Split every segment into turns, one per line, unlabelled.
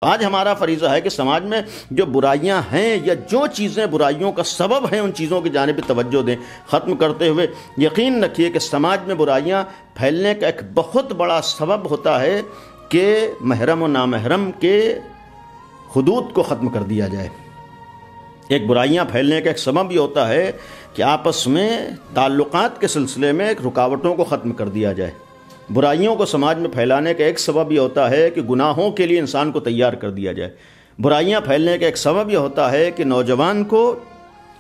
آج ہمارا فریضہ ہے کہ سماج میں جو برائیاں ہیں یا جو چیزیں برائیوں کا سبب ہیں ان چیزوں کی جانب توجہ دیں. ختم کرتے ہوئے یقین رکھیے کہ سماج میں برائیاں پھیلنے کا ایک بہت بڑا سبب ہوتا ہے کہ محرم و نامحرم کے حدود کو ختم کر دیا جائے. ایک برائیاں پھیلنے کا ایک سبب یہ ہوتا ہے کہ آپس میں تعلقات کے سلسلے میں ایک رکاوٹوں کو ختم کر دیا جائے. برائیوں کو سماج میں پھیلانے کا ایک سبب یہ ہوتا ہے کہ گناہوں کے لیے انسان کو تیار کر دیا جائے. برائیاں پھیلنے کا ایک سبب یہ ہوتا ہے کہ نوجوان کو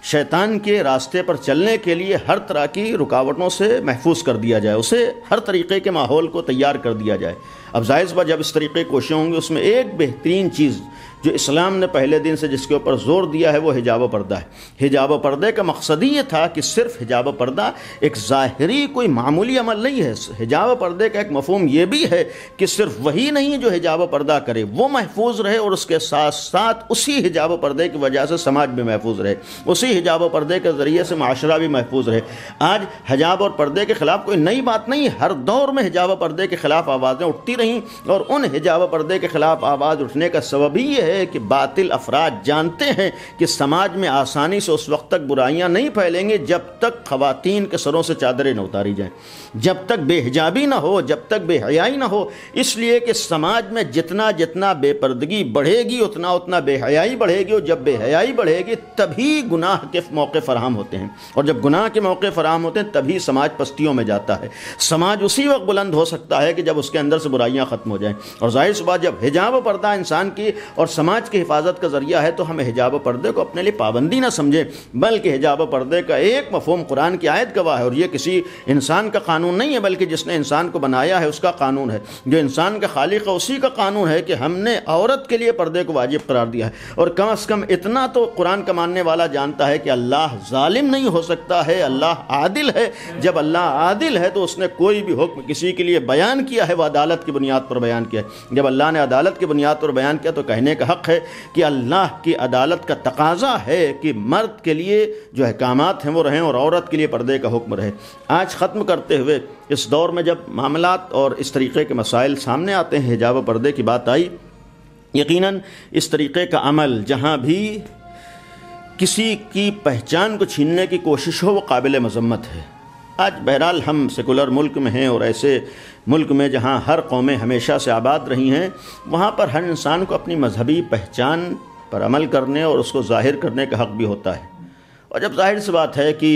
شیطان کے راستے پر چلنے کے لیے ہر طرح کی رکاوٹوں سے محفوظ کر دیا جائے، اسے ہر طریقے کے ماحول کو تیار کر دیا جائے. اب ظاہر سی بات جب اس طریقے کی کوششیں ہوں گی، اس میں ایک بہترین چیز جو اسلام نے پہلے دن سے جس کے اوپر زور دیا ہے وہ حجاب و پردہ ہے. حجاب و پردے کا مقصد ہی یہ تھا کہ صرف حجاب و پردہ ایک ظاہری کوئی معمولی عمل نہیں ہے. حجاب و پردے کا ایک مفہوم یہ بھی ہے کہ صرف وہی نہیں جو حجاب و پردہ کرے وہ محفوظ رہے، اور اس کے ساتھ ساتھ اسی حجاب و پردے کی وجہ سے سماج بھی محفوظ رہے، اسی حجاب و پردے کے ذریعے سے معاشرہ بھی محفوظ رہے. آج حجاب اور پردے کے خلاف کوئی نئی بات نہیں، ہر دور میں حجاب و پردے کے خلاف آوازیں اٹھتی رہیں، اور ان حجاب و پردے کے خلاف آواز اٹھنے کا سبب ہی یہ ہے کہ باطل افراد جانتے ہیں کہ سماج میں آسانی سے اس وقت تک برائیاں نہیں پھیلیں گے جب تک خواتین کے سروں سے چادریں نہ اتاری جائیں، جب تک بے حجابی نہ ہو، جب تک بے حیائی نہ ہو. اس لیے کہ سماج میں جتنا بے پردگی بڑھے گی اتنا بے حیائی بڑھے گی، اور جب بے حیائی بڑھے گی تبھی گناہ کے موقع فراہم ہوتے ہیں، اور جب گناہ کے موقع فراہم ہوتے ہیں تبھی سماج پستیوں میں جاتا ہے. سماج اسی وقت بلند ہو سکتا ہے کہ جب اس کے اندر سے برائیاں ختم ہو جائیں. اور ظاہر سی بات جب حجاب و پردہ انسان کی اور سماج کی حفاظت کا ذریعہ ہے تو ہمیں حجاب و پردے کو اپنے لیے پابندی نہ سمجھیں، بلکہ حجاب و پردے کا ایک مفہوم قرآن کی آیت گواہ ہے، اور یہ کسی انسان کا قانون نہیں ہے بلکہ جس نے انسان کو بنایا ہے اس کا قانون ہے. جو انسان کا خالق ہے اسی کا قانون ہے کہ ہم نے عورت کے لیے پردے کو واجب قرار دیا ہے. اور کم از کم اتنا تو قرآن کا ماننے والا جانتا ہے کہ اللہ ظالم نہیں ہو سکتا ہے، اللہ عادل ہے. جب اللہ عادل ہے تو اس نے کوئی بھی حکم کسی کے لیے بیان کیا ہے وہ عدالت کی بنیاد پر بیان کیا ہے. جب اللہ نے عدالت کی بنیاد پر بیان کیا تو کہنے کا حق ہے کہ اللہ کی عدالت کا تقاضا ہے کہ مرد کے لیے جو احکامات ہیں وہ رہیں اور عورت کے لیے پردے کا حکم رہے. آج ختم کرتے ہوئے اس دور میں جب معاملات اور اس طریقے کے مسائل سامنے آتے ہیں، حجاب و پردے کی بات آئی، یقیناً اس طریقے کا عمل جہاں بھی کسی کی پہچان کو چھیننے کی کوشش ہو وہ قابل مذمت ہے. آج بہرحال ہم سیکولر ملک میں ہیں، اور ایسے ملک میں جہاں ہر قومیں ہمیشہ سے آباد رہی ہیں وہاں پر ہر انسان کو اپنی مذہبی پہچان پر عمل کرنے اور اس کو ظاہر کرنے کا حق بھی ہوتا ہے. اور جب ظاہر سی بات ہے کہ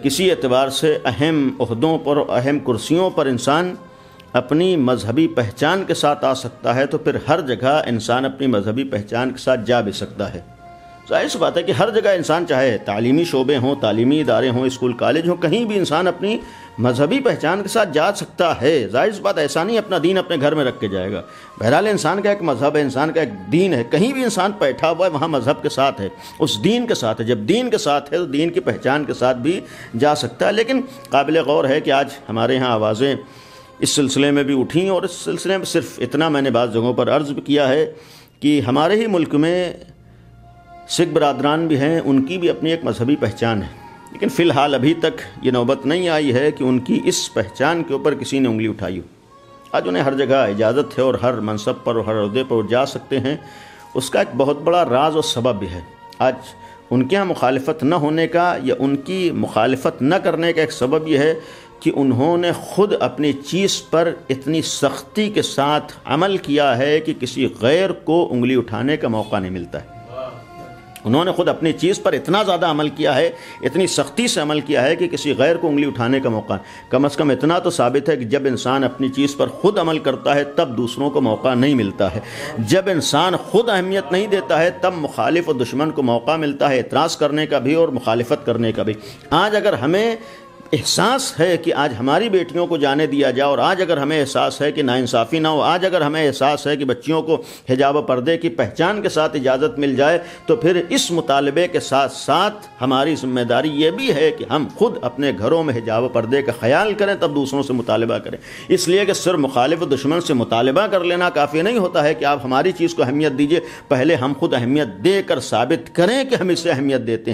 کسی اعتبار سے اہم عہدوں پر اہم کرسیوں پر انسان اپنی مذہبی پہچان کے ساتھ آ سکتا ہے تو پھر ہر جگہ انسان اپنی مذہبی پہچان کے ساتھ جا بھی سکتا ہے. ظاہر سی بات ہے کہ ہر جگہ انسان چاہے تعلیمی شعبے ہوں، تعلیمی ادارے ہوں، اسکول کالج ہوں، کہیں بھی انسان اپنی مذہبی پہچان کے ساتھ جا سکتا ہے. ظاہر سی بات ایسا نہیں اپنا دین اپنے گھر میں رکھ کے جائے گا. بہرحال انسان کا ایک مذہب ہے، انسان کا ایک دین ہے، کہیں بھی انسان بیٹھا ہوا ہے وہاں مذہب کے ساتھ ہے، اس دین کے ساتھ ہے. جب دین کے ساتھ ہے تو دین کی پہچان کے ساتھ بھی جا سکتا ہے. لیکن قابل غور ہے کہ آج ہمارے ہاں آوازیں اس سلسلے میں بھی اٹھیں، اور اس سلسلے میں صرف اتنا میں نے بعض جگہوں پر عرض بھی کیا ہے کہ ہمارے ہی ملک میں سکھ برادران بھی ہیں، ان کی بھی اپنی ایک مذہبی پہچان ہے، لیکن فی الحال ابھی تک یہ نوبت نہیں آئی ہے کہ ان کی اس پہچان کے اوپر کسی نے انگلی اٹھائی ہو. آج انہیں ہر جگہ اجازت ہے اور ہر منصب پر اور ہر عہدے پر جا سکتے ہیں. اس کا ایک بہت بڑا راز اور سبب بھی ہے. آج ان کے یہاں مخالفت نہ ہونے کا یا ان کی مخالفت نہ کرنے کا ایک سبب یہ ہے کہ انہوں نے خود اپنی چیز پر اتنی سختی کے ساتھ عمل کیا ہے کہ کسی غیر کو انگلی اٹھانے کا موقع نہیں ملتا ہے. انہوں نے خود اپنی چیز پر اتنا زیادہ عمل کیا ہے، اتنی سختی سے عمل کیا ہے کہ کسی غیر کو انگلی اٹھانے کا موقع. کم از کم اتنا تو ثابت ہے کہ جب انسان اپنی چیز پر خود عمل کرتا ہے تب دوسروں کو موقع نہیں ملتا ہے. جب انسان خود اہمیت نہیں دیتا ہے تب مخالف اور دشمن کو موقع ملتا ہے اعتراض کرنے کا بھی اور مخالفت کرنے کا بھی. آج اگر ہمیں احساس ہے کہ آج ہماری بیٹیوں کو جانے دیا جائے، اور آج اگر ہمیں احساس ہے کہ ناانصافی نہ ہو، آج اگر ہمیں احساس ہے کہ بچیوں کو حجاب و پردے کی پہچان کے ساتھ اجازت مل جائے، تو پھر اس مطالبے کے ساتھ ساتھ ہماری ذمہ داری یہ بھی ہے کہ ہم خود اپنے گھروں میں حجاب و پردے کا خیال کریں، تب دوسروں سے مطالبہ کریں. اس لیے کہ صرف مخالف و دشمن سے مطالبہ کر لینا کافی نہیں ہوتا ہے کہ آپ ہماری چیز کو اہمیت دیجئے. پہلے ہم خود اہمیت دے کر ثابت کریں کہ ہم اسے اہمیت دیتے ہیں.